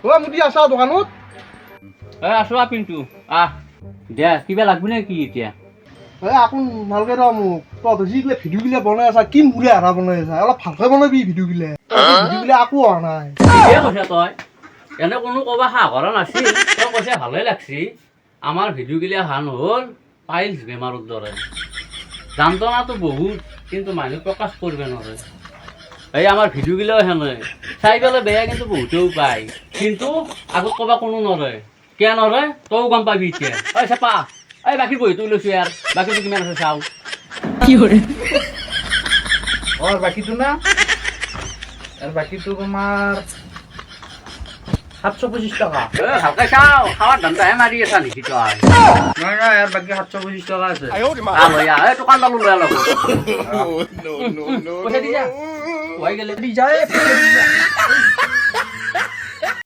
মুদি আছা দোকানত আছো পিন্টু দিয়া কিবা লাগবে নাকি এতিয়া আপোন ভালকে ৰ মোক তহঁতে যিগিলা ভিডিঅ'গিলা বনাই আছা কি মুৰে হাৰা বনাই আছা অলপ ভালকে বনাবি ভিডিঅ'গিলা ভিডিঅ'গিলা আকো অহা নাই ঠিকে কৈছা তই এনে কোনো কবা সাহ কৰা নাছিল তই কৈছে ভালেই লাগছি আমাৰ ভিডিঅ'গিলা ভাল নহ'ল পাইলছ বেমাৰৰ দৰে যন্ত্ৰণাটো বহুত কিন্তু মানুহ প্ৰকাশ কৰিব নোৱাৰে এই আমাৰ ভিডিঅ'গিলাও সেনে চাই পেলাই বেয়া কিন্তু বহুতেও পায় কিন্তু আগত ক'বা কোনো নৰে কিয় নৰে তইও গম পাবি এতিয়া ঐ চেপা এই বাকী বহিটো লৈছো ইয়াৰ বাকীটো কিমান আছে চাওঁ কি কৰে বাকীটো না আর বাকীটো তোমাৰ 725 টাকা ভালকৈ চাওঁ খাৱাৰ ধান্দাহে মাৰি আছা নেকি তই নাই নাই আর বাকী 725 টাকা আছে দোকানদালো লৈ অলপ পইচা দি যা হৈ গেলে দি যায়